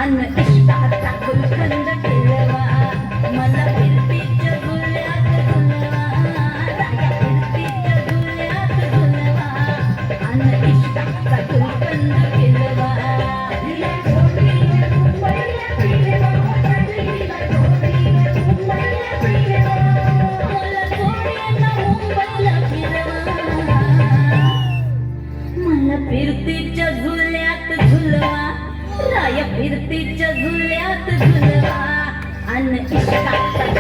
अन इष्टाचा गुलकंद केलवा मला फिरतीच्या झुल्यात झुलवा राया फिरतीच्या झुल्यात झुलवा अन इष्टाचा गुलकंद केलवा तिला जोडीला मुंबईला फिरवा तिला जोडीला मुंबईला फिरवा मला जोडीला मुंबईला फिरवा मला फिरतीच्या झुल्यात झुलवा राया फिरतीच्या झुल्यात झुलवा अन इष्टाचा